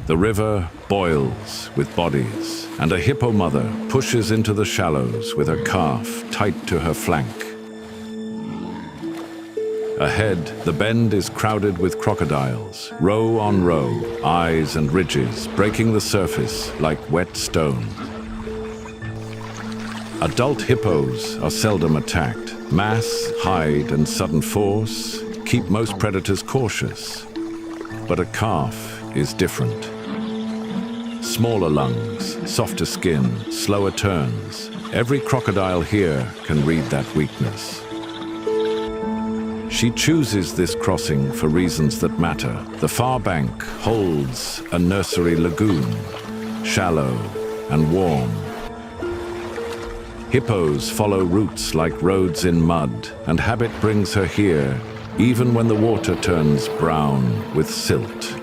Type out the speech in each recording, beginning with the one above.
The river boils with bodies, and a hippo mother pushes into the shallows with her calf tight to her flank. Ahead, the bend is crowded with crocodiles, row on row, eyes and ridges breaking the surface like wet stone. Adult hippos are seldom attacked. Mass, hide, and sudden force keep most predators cautious. But a calf is different. Smaller lungs, softer skin, slower turns. Every crocodile here can read that weakness. She chooses this crossing for reasons that matter. The far bank holds a nursery lagoon, shallow and warm. Hippos follow routes like roads in mud, and habit brings her here, even when the water turns brown with silt.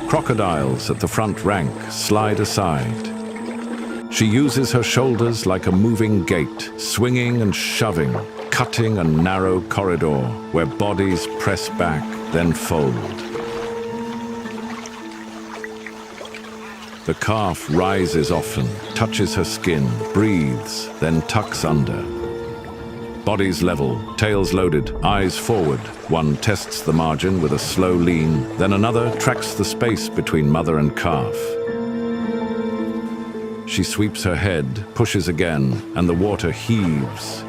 Crocodiles at the front rank slide aside. She uses her shoulders like a moving gate, swinging and shoving, cutting a narrow corridor where bodies press back, then fold. The calf rises often, touches her skin, breathes, then tucks under. Bodies level, tails loaded, eyes forward. One tests the margin with a slow lean, then another tracks the space between mother and calf. She sweeps her head, pushes again, and the water heaves.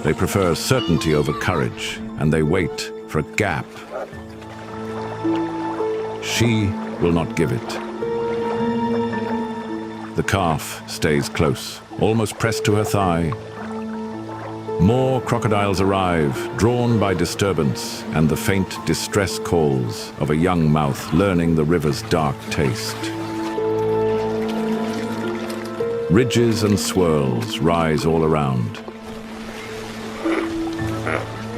They prefer certainty over courage, and they wait for a gap. She will not give it. The calf stays close, almost pressed to her thigh. More crocodiles arrive, drawn by disturbance and the faint distress calls of a young mouth learning the river's dark taste. Ridges and swirls rise all around.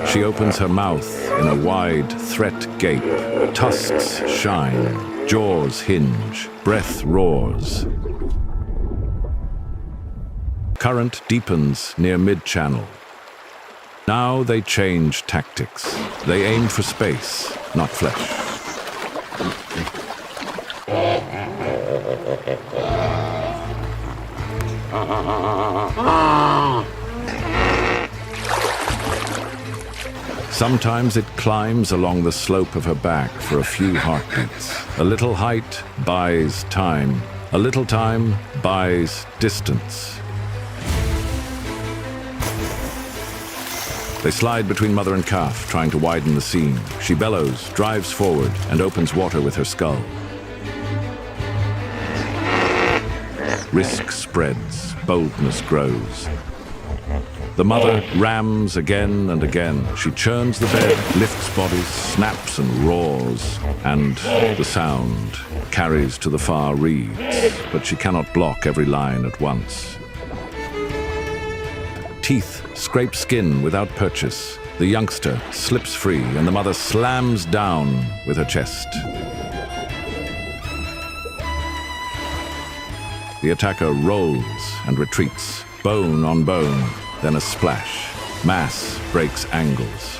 She opens her mouth in a wide threat gape. Tusks shine, jaws hinge, breath roars. Current deepens near mid-channel. Now they change tactics. They aim for space, not flesh. Sometimes it climbs along the slope of her back for a few heartbeats. A little height buys time. A little time buys distance. They slide between mother and calf, trying to widen the seam. She bellows, drives forward, and opens water with her skull. Risk spreads, boldness grows. The mother rams again and again. She churns the bed, lifts bodies, snaps and roars, and the sound carries to the far reeds, but she cannot block every line at once. Teeth scrape skin without purchase. The youngster slips free, and the mother slams down with her chest. The attacker rolls and retreats, bone on bone, then a splash. Mass breaks angles.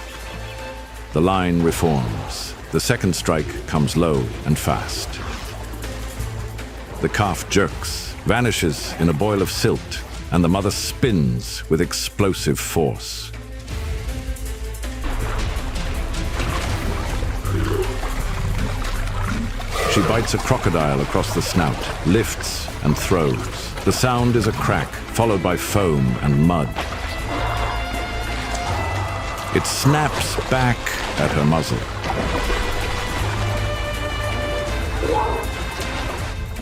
The line reforms. The second strike comes low and fast. The calf jerks, vanishes in a boil of silt, and the mother spins with explosive force. She bites a crocodile across the snout, lifts and throws. The sound is a crack, followed by foam and mud. It snaps back at her muzzle.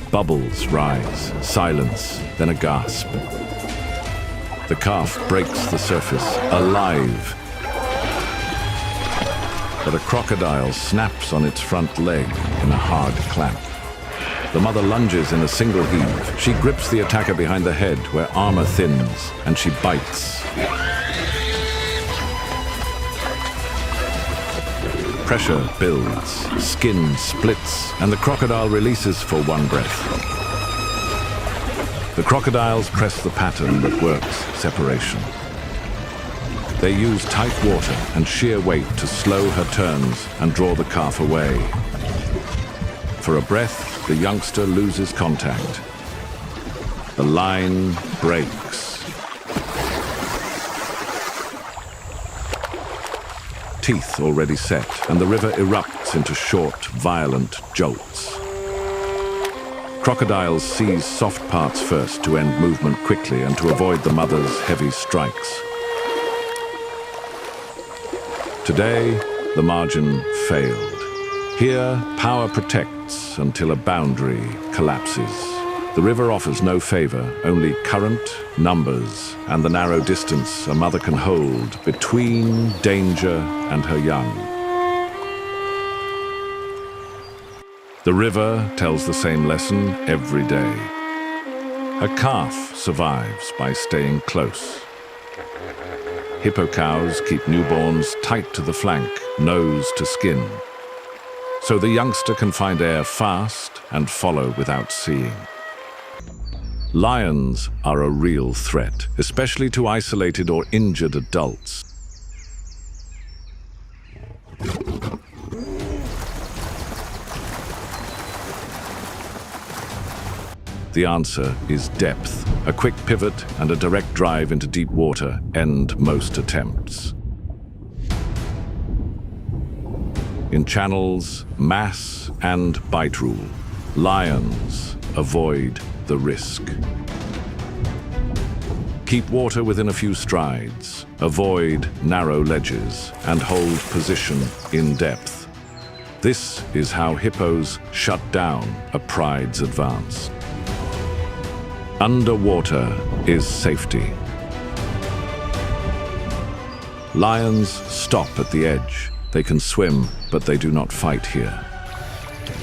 Bubbles rise, silence, then a gasp. The calf breaks the surface, alive. But a crocodile snaps on its front leg in a hard clamp. The mother lunges in a single heave. She grips the attacker behind the head where armor thins, and she bites. Pressure builds, skin splits, and the crocodile releases for one breath. The crocodiles press the pattern that works separation. They use tight water and sheer weight to slow her turns and draw the calf away. For a breath, the youngster loses contact. The line breaks. Teeth already set, and the river erupts into short, violent jolts. Crocodiles seize soft parts first to end movement quickly and to avoid the mother's heavy strikes. Today, the margin failed. Here, power protects until a boundary collapses. The river offers no favor, only current, numbers, and the narrow distance a mother can hold between danger and her young. The river tells the same lesson every day. A calf survives by staying close. Hippo cows keep newborns tight to the flank, nose to skin. So the youngster can find air fast and follow without seeing. Lions are a real threat, especially to isolated or injured adults. The answer is depth. A quick pivot and a direct drive into deep water end most attempts. In channels, mass and bite rule, lions avoid the risk. Keep water within a few strides, avoid narrow ledges, and hold position in depth. This is how hippos shut down a pride's advance. Underwater is safety. Lions stop at the edge. They can swim, but they do not fight here.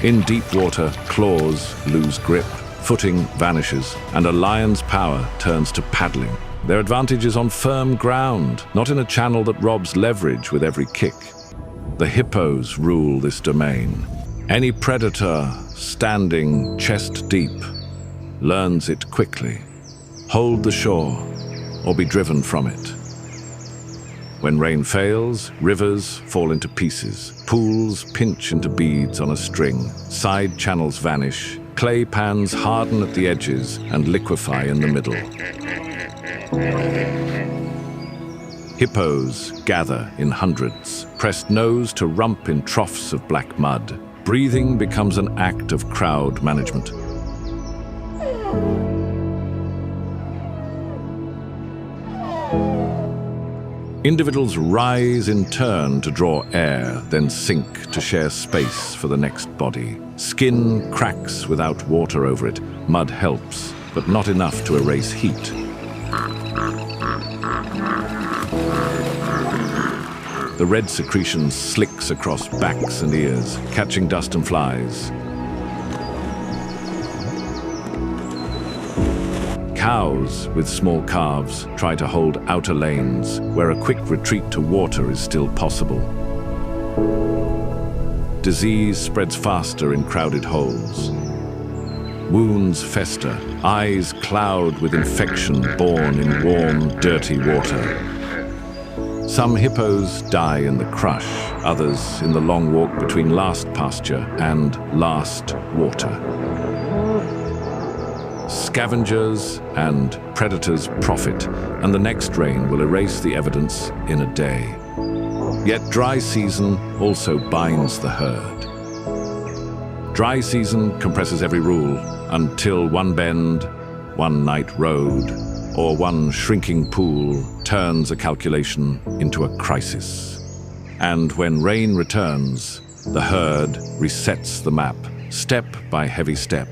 In deep water, claws lose grip, footing vanishes, and a lion's power turns to paddling. Their advantage is on firm ground, not in a channel that robs leverage with every kick. The hippos rule this domain. Any predator standing chest deep learns it quickly. Hold the shore or be driven from it. When rain fails, rivers fall into pieces. Pools pinch into beads on a string. Side channels vanish. Clay pans harden at the edges and liquefy in the middle. Hippos gather in hundreds, pressed nose to rump in troughs of black mud. Breathing becomes an act of crowd management. Individuals rise in turn to draw air, then sink to share space for the next body. Skin cracks without water over it. Mud helps, but not enough to erase heat. The red secretion slicks across backs and ears, catching dust and flies. Cows with small calves try to hold outer lanes where a quick retreat to water is still possible. Disease spreads faster in crowded holes. Wounds fester, eyes cloud with infection born in warm, dirty water. Some hippos die in the crush, others in the long walk between last pasture and last water. Scavengers and predators profit, and the next rain will erase the evidence in a day. Yet dry season also binds the herd. Dry season compresses every rule until one bend, one night road, or one shrinking pool turns a calculation into a crisis. And when rain returns, the herd resets the map, step by heavy step.